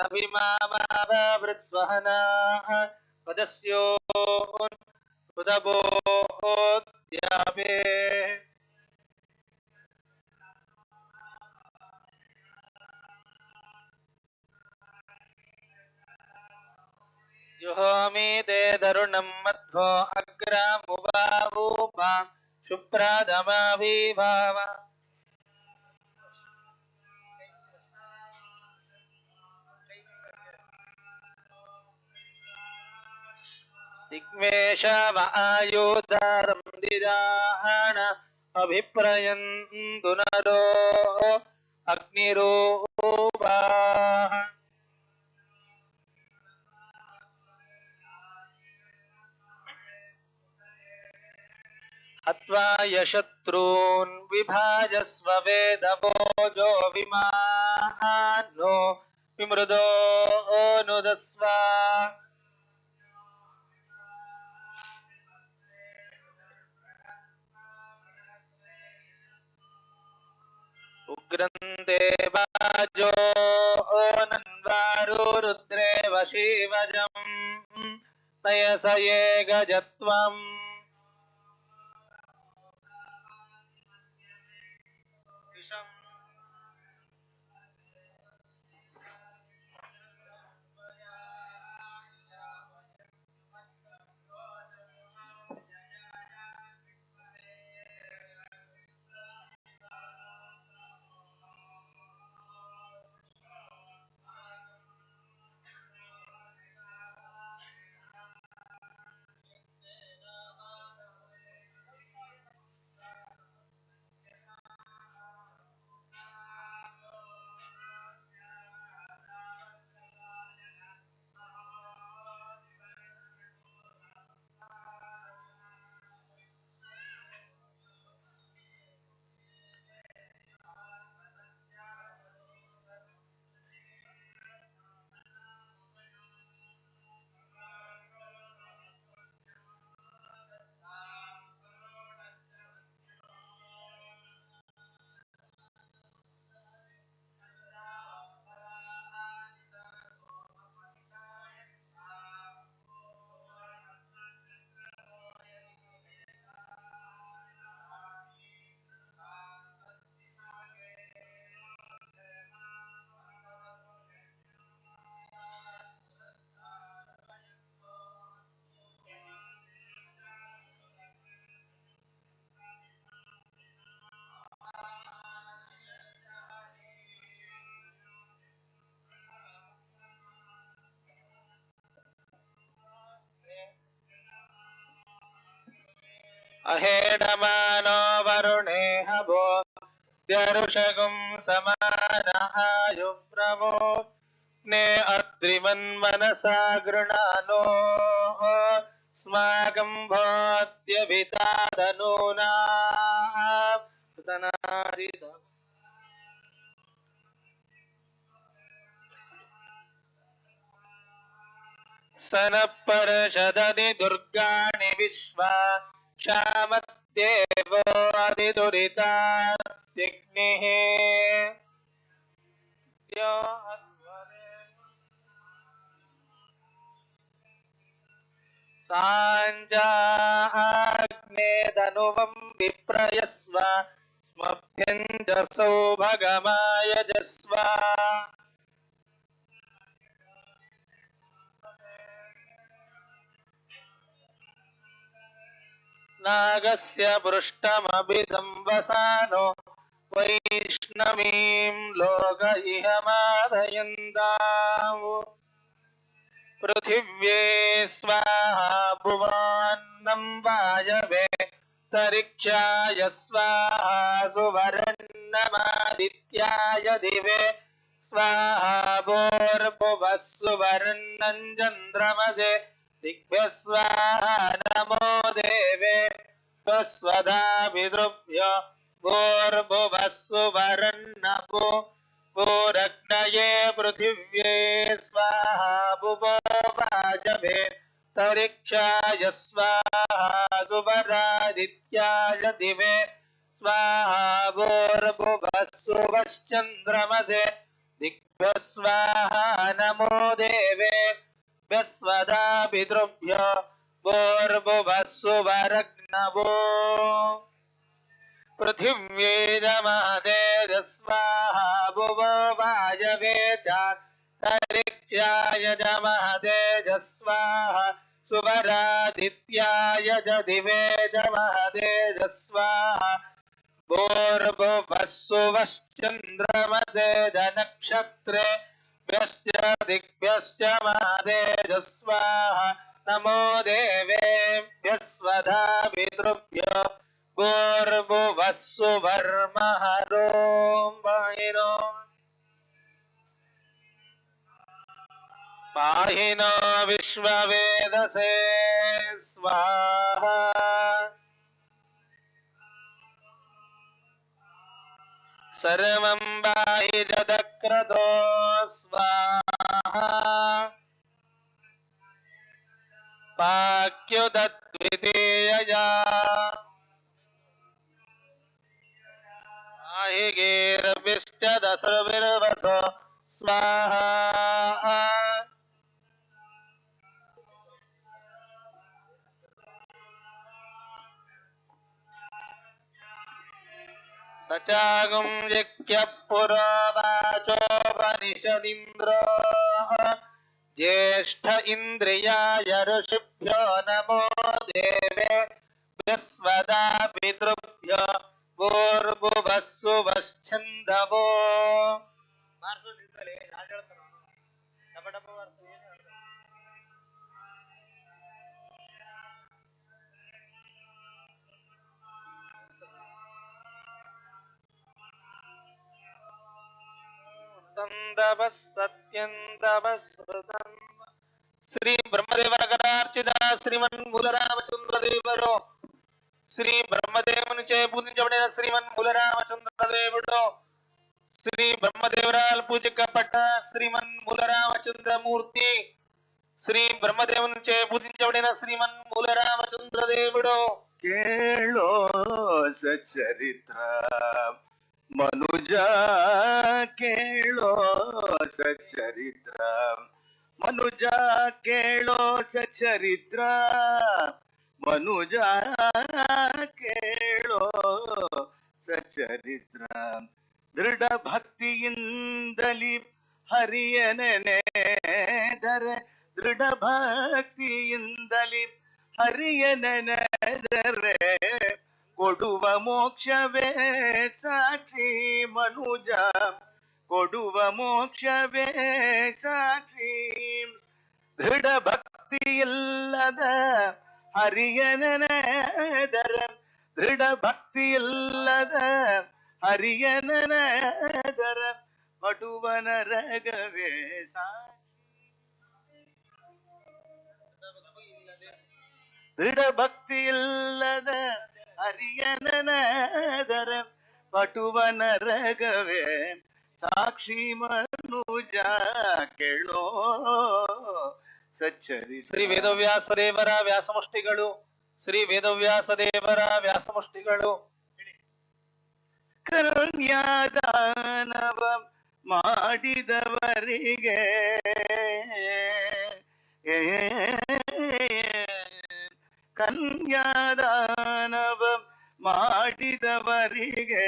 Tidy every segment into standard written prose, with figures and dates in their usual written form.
अभिमावृत्स्वहना पदस्योन् उदबोद्यापे जुहोमि ते तरुणं मध्वो अग्रामुवावूपां शुभ्रादमाविभाव दिग्मेशव आयुधारं दिदान अभिप्रयन्तु नरो अग्निरूपाः हत्वा यशत्रून् विभाजस्व वेदभोजो विमानो विमृदो नुदस्व उग्रन्ते वाजो नन्वारो रुद्रे वशीवजम् नयसये गजत्वम् अहेडमानो वरुणे हवो द्यरुषगुं समानायुप्रवो ने अद्रिमन्मनसा गृणानो स्माकं भोद्यभितादनूना सनपर्षदनि दुर्गाणि विश्वा क्षामत्येवो अधिदुरिताग्निः साञ्जाग्ने धनुवं विप्रयस्व स्मभ्यञ्जसौ भगमायजस्व नागस्य पृष्ठमभिसंवसानो वैष्णवीं लोक इह मादयन्ताम् पृथिव्ये स्वाहा भुवान्नं वायवे तरिक्षाय स्वाहा सुवर्णमादित्याय दिवे स्वाहा भूर्भुवः सुवर्णं चन्द्रमसे दिग्भ्यः स्वाहा नमो देवे स्वधा पितृभ्यो भूर्भुवः सुवर्णभो भूरग्नये पृथिव्ये स्वाहा भुवो वाजवे तरिक्षाय स्वाहा सुवरादित्याय दिवे स्वाहा भूर्भुवः सुवश्चन्द्रमसे स्वाहा नमो देवेभ्यः स्वधा पितृभ्यो भूर्भुवः सुवरग्नवो पृथिव्यै नमः तेजस्वाहा भुवो वायवे चान्तरिक्षाय नमः तेजस्वाहा सुवरादित्याय च दिवे नमः तेजस्वाहा भूर्भुवः सुवश्चन्द्रमसे च नक्षत्रेभ्यश्च दिग्भ्यश्च महातेजस्वाहा नमो देवेभ्यः स्वधा पितृभ्यो भूर्भुवः सुवर्मः पाहि नो विश्ववेदसे स्वाहा सर्वं पाहि जदक्रतो स्वाहा पाक्युदद्वितीयया पाहि गीर्भिश्च दशभिर्वसो स्वाहा सचागुं यज्ञः पुरोवाचोपनिषदिन्द्रो ज्येष्ठ इन्द्रियाय ऋषिभ्यो नमो देवेभ्यः स्वधा पितृभ्यो भूर्भुवः सुवश्छन्दवो ಶ್ರೀ ಬ್ರಹ್ಮದೇವರ ಶ್ರೀಮನ್ ಮೂಲರಾಮಚಂದ್ರ ದೇವರು ಶ್ರೀ ಬ್ರಹ್ಮದೇವನಿಚೆ ಪೂಜಿಂచబడిన ಶ್ರೀಮನ್ ಮೂಲರಾಮಚಂದ್ರ దేవుడు ಶ್ರೀ ಬ್ರಹ್ಮದೇವರಾಲ್ పూజించబడ్డ శ్రీమన్ ಮೂಲರಾಮಚಂದ್ರ ಮೂರ್ತಿ ಶ್ರೀ ಬ್ರಹ್ಮದೇವನಿಚೆ పూజించబడిన ಶ್ರೀಮನ್ ಮೂಲರಾಮಚಂದ್ರ దేవుడు ಕೇಳೋ ಸಚ್ಚರಿತ್ರ ಮನುಜ ಕೇಳೋ ಸಚ್ಚರಿತ್ರ ಮನುಜ ಕೇಳೋ ಸಚ್ಚರಿತ್ರ ಮನುಜ ಕೇಳೋ ಸಚ್ಚರಿತ್ರ ದೃಢ ಭಕ್ತಿಯಿಂದಲಿ ಹರಿಯ ನೆನೆದರೆ ದೃಢ ಭಕ್ತಿಯಿಂದಲಿ ಹರಿಯ ನೆನೆದರೆ ಕೊಡುವ ಮೋಕ್ಷವೇ ಸಾಕ್ಷಿ ಮನುಜ ಕೊಡುವ ಮೋಕ್ಷವೇ ಸಾಕ್ಷಿ ದೃಢ ಭಕ್ತಿಯಿಲ್ಲದ ಹರಿಯ ನೆನೆದರೆ ದೃಢ ಭಕ್ತಿಯಿಲ್ಲದ ಹರಿಯ ನೆನೆದರೆ ಪಡುವನ ರಗವೇ ಸಾಕ್ಷಿ ದೃಢ ಭಕ್ತಿಯಿಲ್ಲದ ಹರಿಯನದರ ಪಟುವನ ರಗವೇ ಸಾಕ್ಷಿ ಮನುಜ ಕೇಳೋ ಸಚ್ಚರಿ ಶ್ರೀ ವೇದವ್ಯಾಸ ದೇವರ ವ್ಯಾಸಮುಷ್ಟಿಗಳು ಶ್ರೀ ವೇದವ್ಯಾಸ ದೇವರ ವ್ಯಾಸಮುಷ್ಟಿಗಳು ಕನ್ಯಾದಾನವ ಮಾಡಿದವರಿಗೆ ಕನ್ಯಾದಾನವ ಮಾಡಿದವರಿಗೆ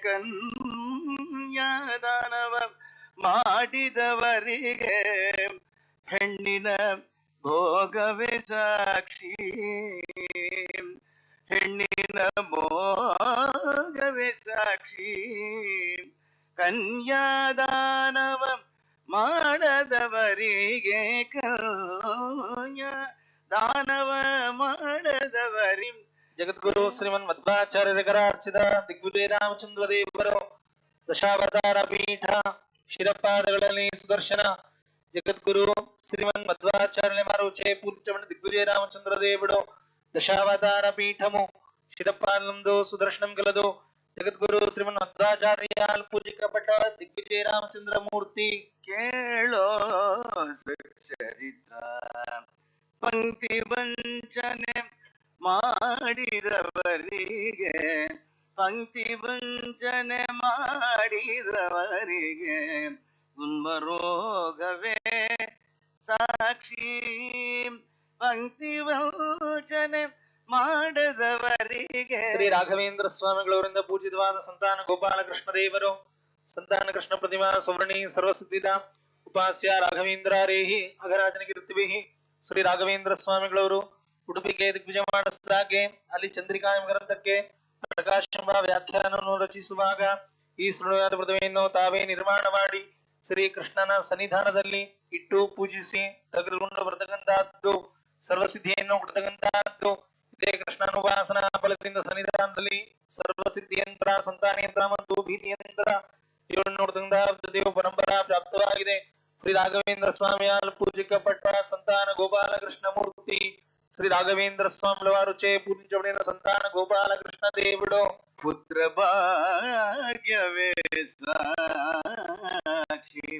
ಕನ್ಯಾದಾನವ ಮಾಡಿದವರಿಗೆ ಹೆಣ್ಣಿನ ಭೋಗವೇ ಸಾಕ್ಷಿ ಹೆಣ್ಣಿನ ಭೋಗವೇ ಸಾಕ್ಷಿ ಕನ್ಯಾದಾನವ ಮಾಡದವರಿಗೆ ಕನ್ಯಾ ದಾನವ ಮಾಡದವರಿ ಜಗದ್ಗುರು ಶ್ರೀಮನ್ ಮಧ್ವಾಚಾರ್ಯರ ಅರ್ಚಿತ ದಿಗ್ವಿಜಯ ರಾಮಚಂದ್ರ ದೇವರು ದಶಾವತಾರ ಪೀಠ ಶಿರಪಾದಗಳಲ್ಲಿ ಸುದರ್ಶನ ಜಗದ್ಗುರು ಶ್ರೀಮನ್ మధ్వాచార్యుల వారు చే పూజించబడిన దిగ్విజయ రామచంద్ర దేవుడు దశావతార పీఠము శిరపాలందు సుదర్శనం గలదు జగద్గురు శ్రీమన్ మధ్వాచార్యాల్ పూజికపట్ಟ దిగ్విజయ రామచంద్ర మూర్తి ಕೇಳೋ ಸಚ್ಚರಿತ್ರ ಪಂಕ್ತಿ ವಂಚನೆ ಮಾಡಿದವರಿಗೆ ಪಂಕ್ತಿ ವಂಚನೆ ಮಾಡಿದವರಿಗೆ ಉನ್ಮರೋಗವೇ ಸಾಕ್ಷಿ ಪಂಕ್ತಿ ವಂಚನೆ ಮಾಡದವರಿಗೆ ಶ್ರೀ ರಾಘವೇಂದ್ರ ಸ್ವಾಮಿಗಳವರಿಂದ ಪೂಜಿತವಾದ ಸಂತಾನ ಗೋಪಾಲಕೃಷ್ಣ ದೇವರು ಸಂತಾನ ಕೃಷ್ಣ ಪ್ರತಿಮಾ ಸುವರ್ಣಿ ಸರ್ವಸಿದ್ಧಿದ ಉಪಾಸ್ಯ ರಾಘವೇಂದ್ರಾರೇಹಿ ಅಘರಾಜನಗಿರ್ತಿಭಿ ಶ್ರೀ ರಾಘವೇಂದ್ರ ಸ್ವಾಮಿಗಳವರು ಉಡುಪಿಗೆ ದಿಗ್ವಿಜಯ ಮಾಡಿಸಿದಾಗೆ ಅಲ್ಲಿ ಚಂದ್ರಿಕಾ ಗ್ರಂಥಕ್ಕೆ ಪ್ರಕಾಶಂಬ ವ್ಯಾಖ್ಯಾನವನ್ನು ರಚಿಸುವಾಗ ಈ ಸುಳ್ಳುವಾದ ಪ್ರತಿಮೆಯನ್ನು ತಾವೇ ನಿರ್ಮಾಣ ಮಾಡಿ ಶ್ರೀ ಕೃಷ್ಣನ ಸನ್ನಿಧಾನದಲ್ಲಿ ಇಟ್ಟು ಪೂಜಿಸಿ ತೆಗೆದುಕೊಂಡು ಬರತಕ್ಕಂತಹದ್ದು ಸರ್ವಸಿದ್ಧಿಯನ್ನು ಕೊಡ್ತಕ್ಕಂತಹದ್ದು ಇದೇ ಕೃಷ್ಣಾನುಪಾಸನಾ ಫಲದಿಂದ ಸನ್ನಿಧಾನದಲ್ಲಿ ಸರ್ವಸಿದ್ಧಿಯಂತ್ರ ಸಂತಾನಯಂತ್ರ ಮತ್ತು ಭೀತಿಯಂತ್ರ ಇವನ್ನು ನೋಡ್ತಕ್ಕಂತಹ ದೇವ ಪರಂಪರಾ ಪ್ರಾಪ್ತವಾಗಿದೆ. ಶ್ರೀ ರಾಘವೇಂದ್ರ ಸ್ವಾಮಿಯಾಲ್ ಪೂಜಿಕಪಟ್ಟ ಸಂತಾನ ಗೋಪಾಲಕೃಷ್ಣ ಮೂರ್ತಿ ಶ್ರೀ ರಾಘವೇಂದ್ರ ಸ್ವಾಮಿల వారు చే పూజించబడిన సంతాన గోపాలకృష్ణ దేవుడు పుత్ర భాగ్యవే సాక్షి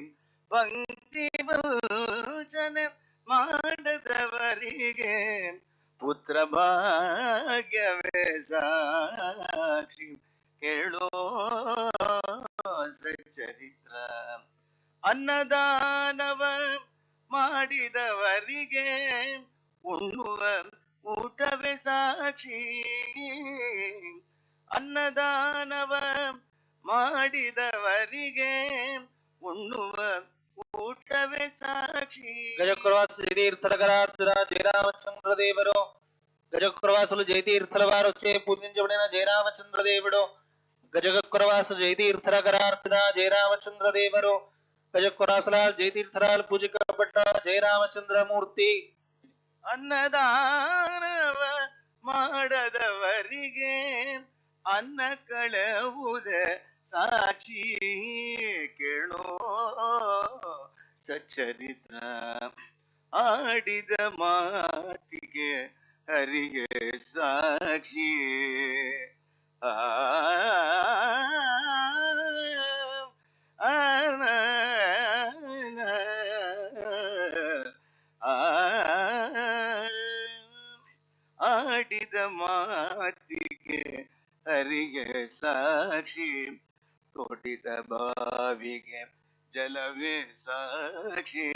ಭಕ್ತಿ ಭೋಜನ ಮಾಡದವರಿಗೆ ಪುತ್ರ ಭಾಗ್ಯವೇ ಸಾಕ್ಷಿ ಕೇಳೋ ಸಚ್ಚರಿತ್ರ ಅನ್ನದಾನವ ಮಾಡಿದವರಿಗೆ ಉಣ್ಣುವ ಊಟವೇ ಸಾಕ್ಷಿ ಅನ್ನದಾನವ ಮಾಡಿದವರಿಗೆ ಉಣ್ಣುವ ಊಟವೇ ಸಾಕ್ಷಿ. గజకురవాసులు జయతీర్థలకరార్చుల జయరామచంద్ర దేవుడు గజకురవాసులు జయతీర్థల వారు వచ్చే పూజించబడిన జయరామచంద్ర దేవుడు గజకురవాసులు జయతీర్థలకరార్చుల జయరామచంద్ర దేవుడు గజకురవాసుల జయతీర్థరాలు పూజికపట్ట జయరామచంద్ర మూర్తి ಅನ್ನದಾನವ ಮಾಡದವರಿಗೆ ಅನ್ನ ಕಳವುದ ಸಾಕ್ಷಿ ಕೇಳೋ ಸಚ್ಚರಿತ್ರ ಆಡಿದ ಮಾತಿಗೆ ಹರಿಗೆ ಸಾಕ್ಷಿ ಆಡಿದ ಮಾತಿಗೆ ಹರಿಗೆ ಸಾಕ್ಷಿ ತೋಡಿದ ಬಾವಿಗೆ ಜಲವೇ ಸಾಕ್ಷಿ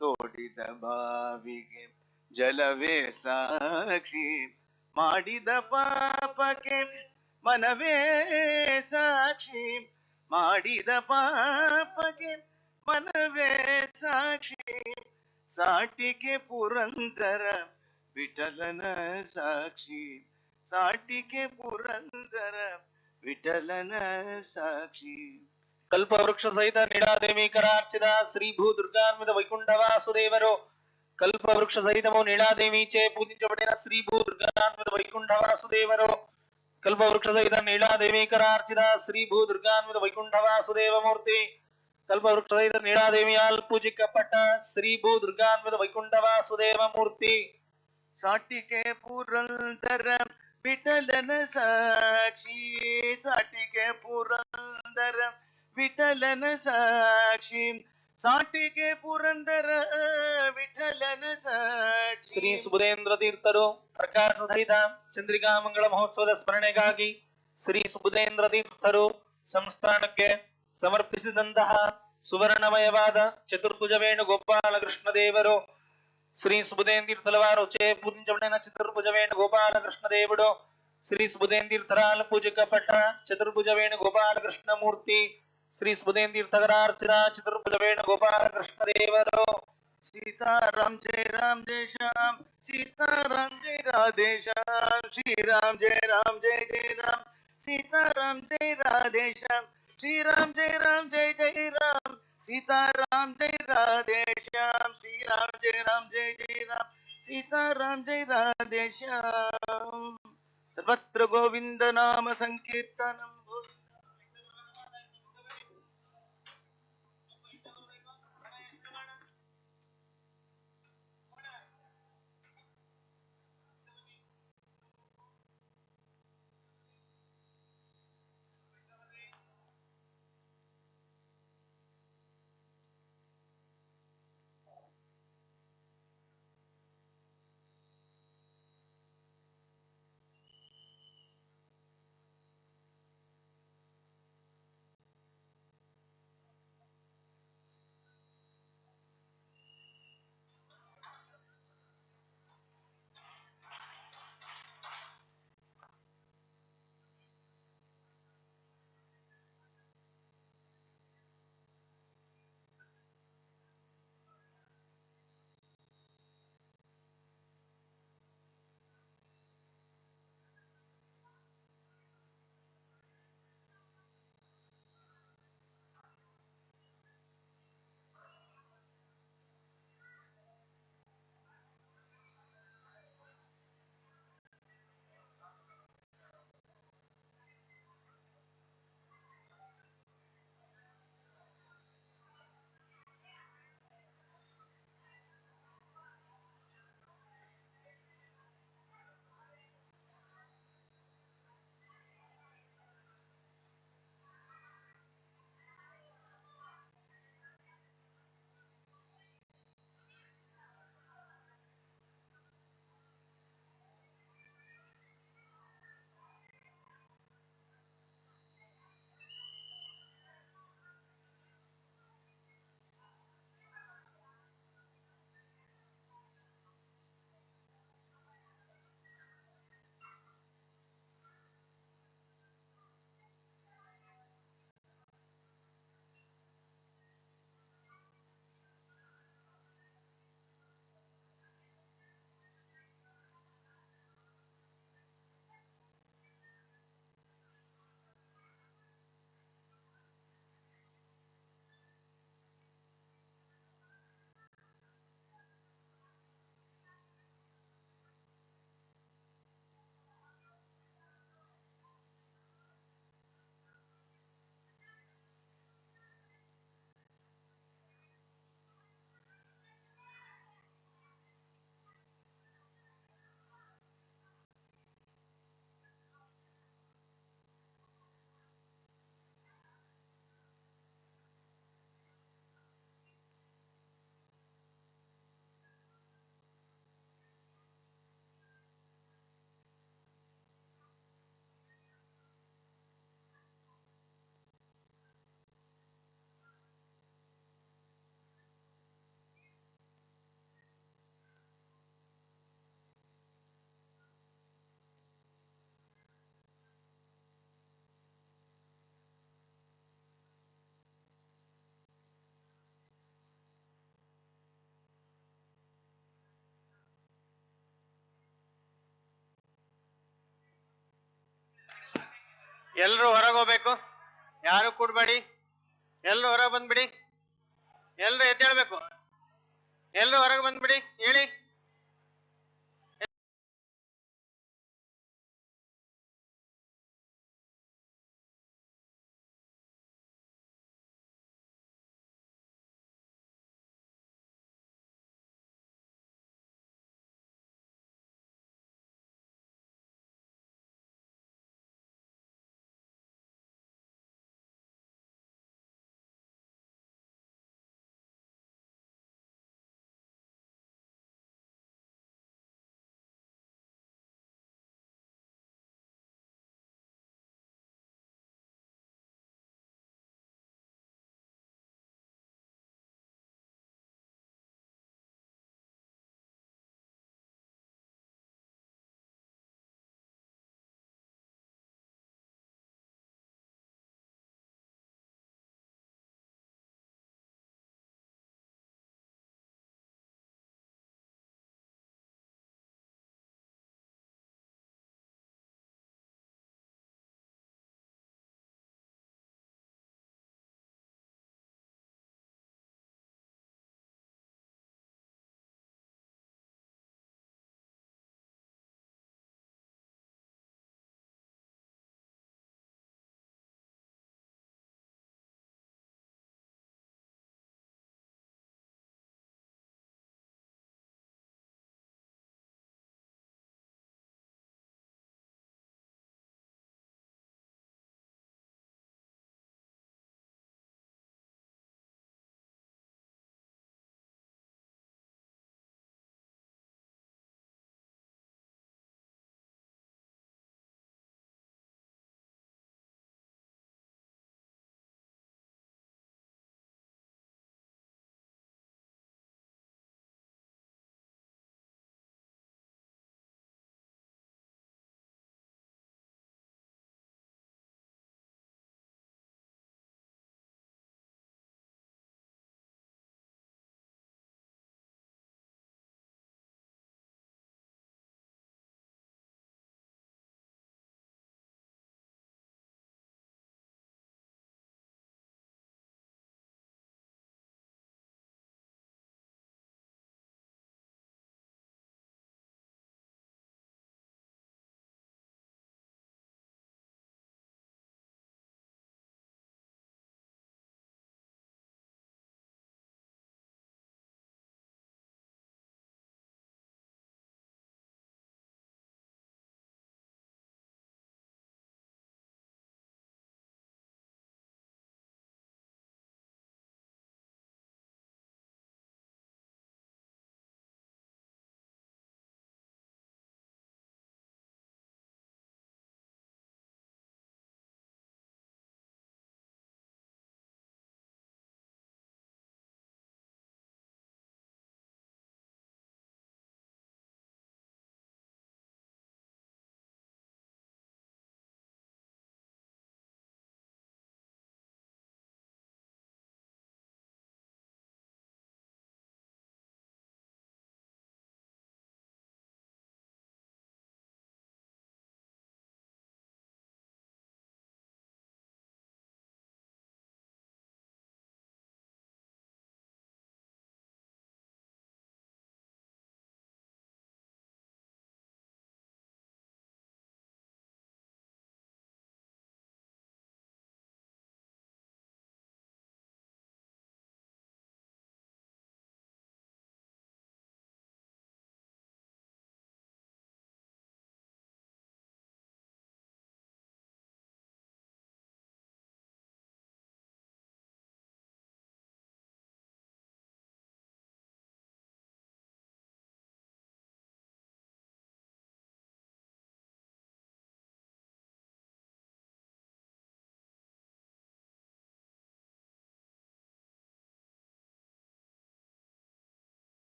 ತೋಡಿದ ಬಾವಿಗೆ ಜಲವೇ ಸಾಕ್ಷಿ ಮಾಡಿದ ಪಾಪಕ್ಕೆ ಮನವೇ ಸಾಕ್ಷಿ ಮಾಡಿದ ಪಾಪಕ್ಕೆ ಮನವೇ ಸಾಕ್ಷಿ ಸಾಟಿಗೆ ಪುರಂದರ ವಿಠಲನ ಸಾಕ್ಷಿ ಸಾಟಿಗೆ ಪುರಂದರ ವಿಠಲನ ಸಾಕ್ಷಿ. ಕಲ್ಪವೃಕ್ಷ ಸಹಿತ ನೀಳಾದೇವೀಕರಾರ್ಚಿತ ಶ್ರೀ ಭೂ ದುರ್ಗಾನ್ವಿತ ವೈಕುಂಠ ವಾಸುದೇವರು ಕಲ್ಪವೃಕ್ಷ ಸಹಿತವು ನೀಳಾದೇವೀಚೆ ಪೂಜಿಂಚಬಡಿನ ಶ್ರೀ ಭೂ ದುರ್ಗಾನ್ವಿತ ವೈಕುಂಠ ವಾಸುದೇವರು ಕಲ್ಪವೃಕ್ಷ ಸಹಿತ ನೀಳಾದೇವೀಕರಾರ್ಚಿತ ಶ್ರೀ ಭೂ ದುರ್ಗಾನ್ವಿತ ವೈಕುಂಠ ವಾಸುದೇವ ಮೂರ್ತಿ ಕಲ್ಪವೃಕ್ಷ ಸಹಿತ ನೀಳಾದೇವಿಯಾಲ್ ಪೂಜಿಕಪಟ್ಟ ಶ್ರೀ ಭೂ ದುರ್ಗಾನ್ವಿತ ವೈಕುಂಠ ವಾಸುದೇವ ಮೂರ್ತಿ ಸಾಟಿಗೆ ಪುರಂದರ ವಿಠಲನ ಸಾಕ್ಷಿ ಸಾಟಿಗೆ ಪುರಂದರ ವಿಠಲನ ಸಾಕ್ಷಿ ಸಾಟಿಗೆ ಪುರಂದರ ವಿಠಲನ ಸಾಕ್ಷಿ. ಶ್ರೀ ಸುಬುಧೇಂದ್ರ ತೀರ್ಥರು ಪ್ರಕಾಶ ಸಹಿತ ಚಂದ್ರಿಕಾ ಮಂಗಳ ಮಹೋತ್ಸವದ ಸ್ಮರಣೆಗಾಗಿ ಶ್ರೀ ಸುಬುಧೇಂದ್ರ ತೀರ್ಥರು ಸಂಸ್ಥಾನಕ್ಕೆ ಸಮರ್ಪಿಸಿದಂತಹ ಸುವರ್ಣಮಯವಾದ ಚತುರ್ಭುಜ ವೇಣು ಗೋಪಾಲಕೃಷ್ಣ ದೇವರು ಶ್ರೀ ಸುಬುಧೇಂದ್ರ ತೀರ್ಥಲವಾರು ಚೇ ಪೂಜಿಂಚಬಡಿನ ಚತುರ್ಭುಜ ವೇಣು ಗೋಪಾಲಕೃಷ್ಣ ದೇವುಡು ಶ್ರೀ ಸುಬುಧೇಂದ್ರ ತೀರ್ಥರಾಲ್ ಪೂಜಿಕಪಟ್ಟ ಚತುರ್ಭುಜ ವೇಣು ಗೋಪಾಲಕೃಷ್ಣ ಮೂರ್ತಿ ಶ್ರೀ ಸುಬುಧೇಂದ್ರ ತೀರ್ಥರಾರ್ಚಿತ ಚತುರ್ಭುಜ ವೇಣು ಗೋಪಾಲಕೃಷ್ಣ ದೇವರು सीताराम जय श्याम सीताराम जय राधे श्याम श्री राम जय राम सीताराम जय राधे श्याम श्री राम जय राम सीताराम जय राधे श्याम श्री राम जय राम सीताराम जय राधे श्याम सर्वत्र गोविंद नाम संकीर्तनम. ಎಲ್ರು ಹೊರಗೆ ಹೋಗ್ಬೇಕು, ಯಾರು ಕೂಡ್ಬೇಡಿ, ಎಲ್ರು ಹೊರಗೆ ಬಂದ್ಬಿಡಿ, ಎಲ್ರು ಎದ್ದೇಳ್ಬೇಕು, ಎಲ್ರು ಹೊರಗೆ ಬಂದ್ಬಿಡಿ ಹೇಳಿ.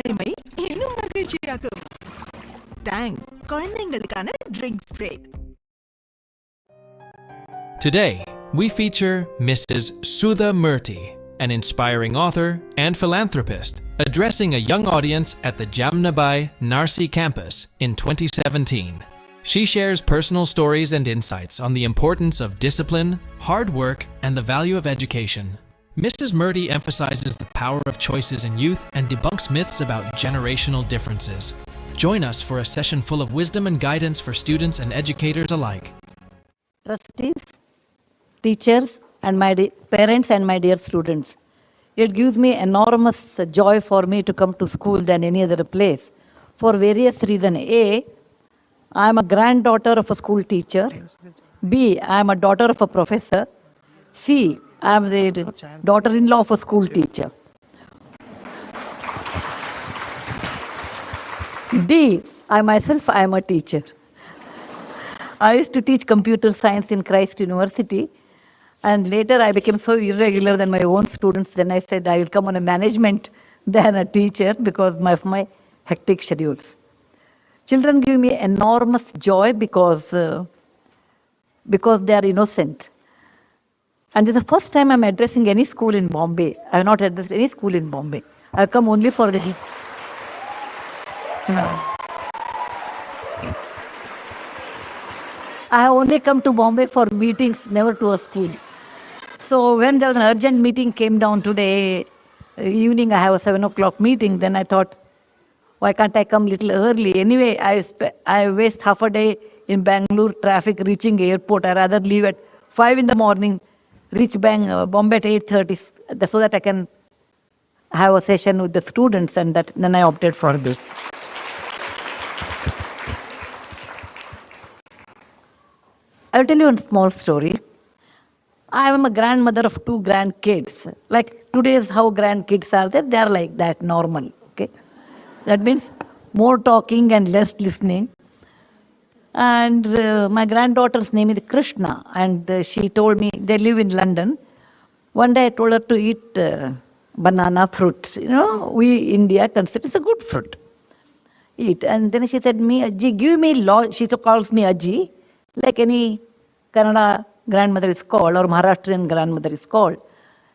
டைமை இன்னும் மகிழ்ச்சியாக்கும் டேங் குழந்தைங்களுக்கான drink spray. Today, we feature Mrs. Sudha Murthy, an inspiring author and philanthropist, addressing a young audience at the Jamnabai Narsi campus in 2017. She shares personal stories and insights on the importance of discipline, hard work, and the value of education. Mrs. Murthy emphasizes the power of choices in youth and debunks myths about generational differences. Join us for a session full of wisdom and guidance for students and educators alike. Trustees, teachers, and my parents and my dear students. It gives me enormous joy for me to come to school than any other place for various reasons. A, I am a granddaughter of a school teacher. B, I am a daughter of a professor. C, I am the daughter-in-law of a school teacher. D, I myself, I am a teacher. I used to teach computer science in Christ University, and later I became so irregular than my own students. Then I said I will come on a management than a teacher because of my hectic schedules. Children give me enormous joy because they are innocent. And this is the first time I'm addressing any school in Bombay. I have not addressed any school in Bombay. I have come only for the... I have only come to Bombay for meetings, never to a school. So when there was an urgent meeting came down today, evening I have a 7 o'clock meeting, then I thought, why can't I come a little early? Anyway, I waste half a day in Bangalore traffic reaching airport. I rather leave at 5 in the morning, reach Bombay at 8:30 so that I can have a session with the students, and then I opted for this. I'll tell you a small story. I am a grandmother of 2 grandkids. Like today's how grandkids are there, they are like that, normal. Okay, that means more talking and less listening. And my granddaughter's name is Krishna, and she told me they live in London. One day I told her to eat banana fruit. You know, we India consider it's a good fruit. Eat, and then she said me, Ajji, give me she calls me Ajji, like any Kannada grandmother is called or Maharashtrian grandmother is called.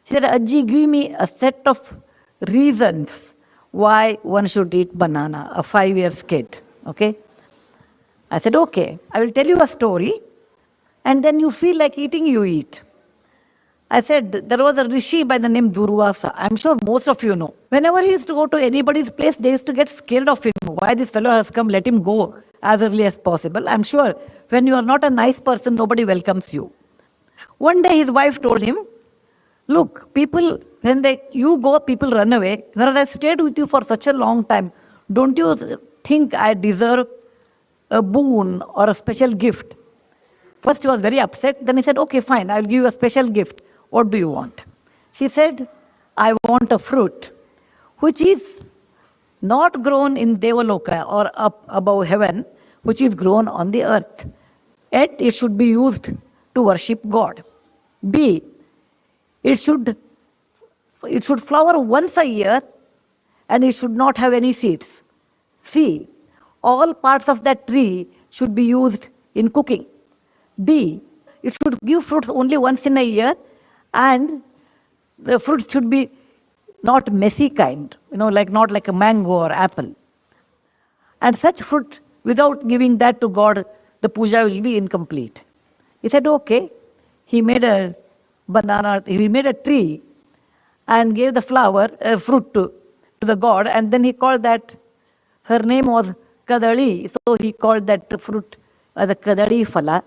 She said, Ajji, give me a set of reasons why one should eat banana, a 5-year kid. Okay? I said, okay, I will tell you a story, and then you feel like eating, you eat. I said, there was a rishi by the name Durvasa. I'm sure most of you know. Whenever he used to go to anybody's place, they used to get scared of him. Why this fellow has come, let him go as early as possible. I'm sure when you are not a nice person, nobody welcomes you. One day his wife told him, look, people, when you go, people run away. Whereas I stayed with you for such a long time, don't you think I deserve a boon or a special gift? First he was very upset. Then he said, okay, fine, I'll give you a special gift. What do you want? She said, I want a fruit which is not grown in Devaloka or up above heaven, which is grown on the earth. Yet it should be used to worship God. B, it should flower once a year and it should not have any seeds. C, all parts of that tree should be used in cooking. D, it should give fruits only once in a year, and the fruits should be not messy kind, not like a mango or apple. And such fruit, without giving that to God, the puja will be incomplete. He said, okay. He made a tree and gave the fruit to the God, and then he called that, her name was Kadali, so he called that fruit the Kadali Phala.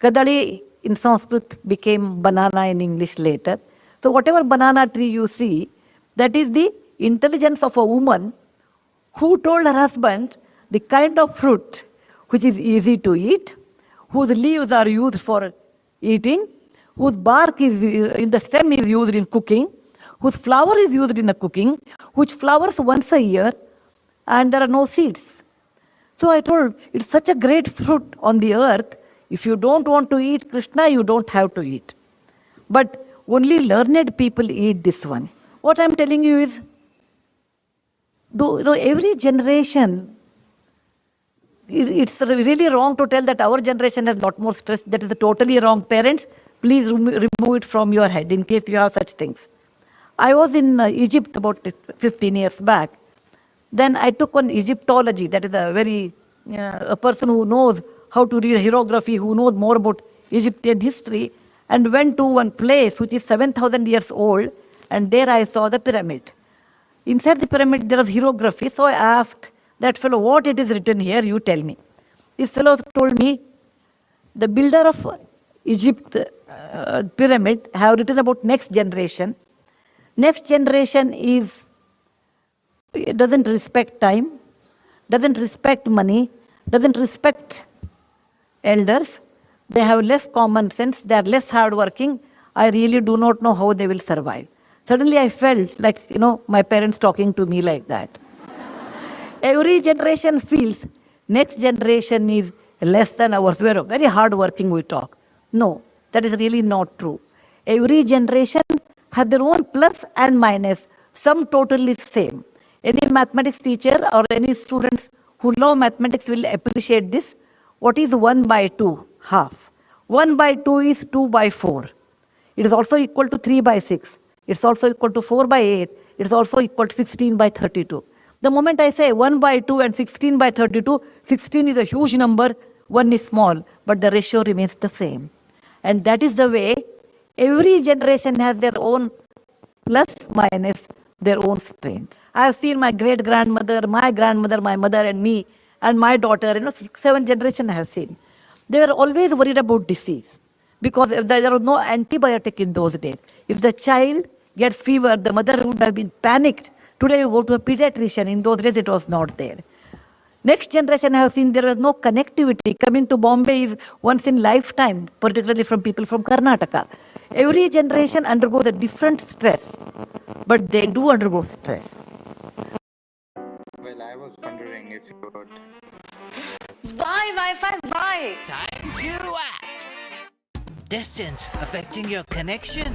Kadali in Sanskrit became banana in English later. So whatever banana tree you see, that is the intelligence of a woman who told her husband the kind of fruit which is easy to eat, whose leaves are used for eating, whose bark is in the stem is used in cooking, whose flower is used in the cooking, which flowers once a year, and there are no seeds. So I told, it's such a great fruit on the earth. If you don't want to eat Krishna, you don't have to eat. But only learned people eat this one. What I'm telling you is, Though, every generation, it's really wrong to tell that our generation has a lot more stress. That is totally wrong. Parents, please remove it from your head in case you have such things. I was in Egypt about 15 years back. Then I took on Egyptology. That is a person who knows how to read hieroglyphy, who knows more about Egyptian history, and went to one place which is 7,000 years old, and there I saw the pyramid. Inside the pyramid there was hieroglyphy, so I asked that fellow, what it is written here, you tell me. This fellow told me, the builder of Egypt pyramid have written about next generation. Next generation doesn't respect time, doesn't respect money, doesn't respect elders. They have less common sense, they are less hardworking. I really do not know how they will survive. Suddenly I felt like, my parents talking to me like that. Every generation feels next generation is less than ours. We are very hardworking, we talk. No, that is really not true. Every generation has their own plus and minus, some totally same. Any mathematics teacher or any students who love mathematics will appreciate this. What is 1 by 2? Half. 1 by 2 is 2 by 4. It is also equal to 3 by 6. It's also equal to 4 by 8. It's also equal to 16 by 32. The moment I say 1 by 2 and 16 by 32, 16 is a huge number, 1 is small, but the ratio remains the same. And that is the way every generation has their own plus, minus, their own strengths. I have seen my great-grandmother, my grandmother, my mother and me, and my daughter, 6, 7 generations I have seen. They were always worried about disease because there was no antibiotic in those days. If the child gets fever, the mother would have been panicked. Today you go to a pediatrician. In those days it was not there. Next generation I have seen there was no connectivity. Coming to Bombay is once in lifetime, particularly from people from Karnataka. Every generation undergoes a different stress, but they do undergo stress. Well, I was wondering if you would. Why, Wi-Fi, why? Time to act. Distance affecting your connection?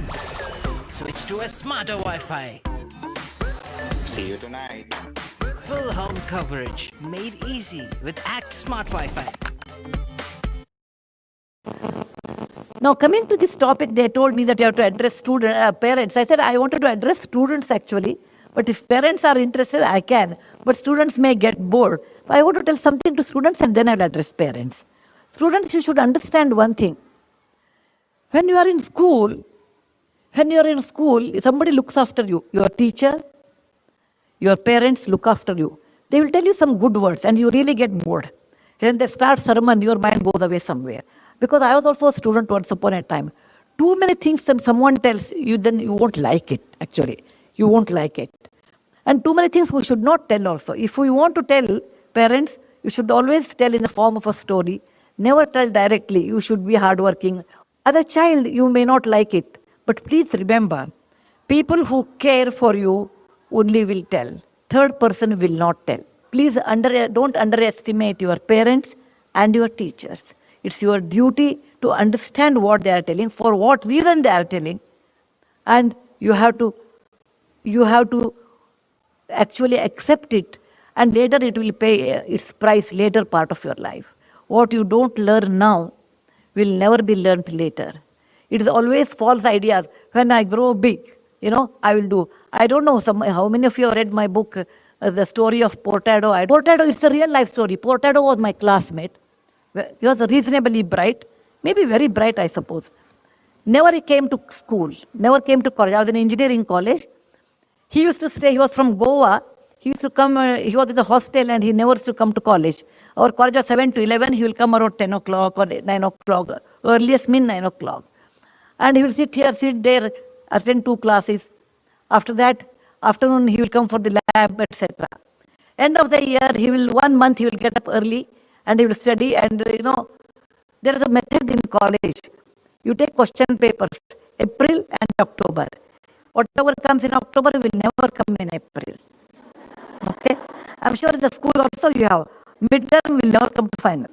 Switch to a smarter Wi-Fi. See you tonight. Full home coverage made easy with Act Smart Wi-Fi. Now coming to this topic, they told me that you have to address parents. I said I wanted to address students actually, but if parents are interested, I can. But students may get bored. I want to tell something to students and then I will address parents. Students, you should understand one thing. When you are in school, somebody looks after you. Your teacher, your parents look after you. They will tell you some good words and you really get bored. When they start sermon, your mind goes away somewhere. Because I was also a student once upon a time. Too many things that someone tells you, then you won't like it, actually. You won't like it. And too many things we should not tell also. If we want to tell parents, you should always tell in the form of a story. Never tell directly. You should be hardworking. As a child, you may not like it. But please remember, people who care for you only will tell. Third person will not tell. Please don't underestimate your parents and your teachers. It's your duty to understand what they are telling, for what reason they are telling. And you have to actually accept it. And later it will pay its price later part of your life. What you don't learn now will never be learned later. It is always false ideas. When I grow big, I will do. I don't know how many of you have read my book, The Story of Portado. Portado is a real life story. Portado was my classmate. He was reasonably bright, maybe very bright, I suppose. Never came to school, never came to college. I was in engineering college. He used to stay, he was from Goa. He used to come, he was in the hostel and he never used to come to college. Our college was 7 to 11, he will come around 10 o'clock or 9 o'clock, earliest 9 o'clock. And he will sit there, attend 2 classes. After that, afternoon he will come for the lab, etc. End of the year, 1 month he will get up early and he will study. And there is a method in college. You take question papers, April and October. Whatever comes in October will never come in April. Okay? I'm sure in the school also you have. Midterm will never come to final.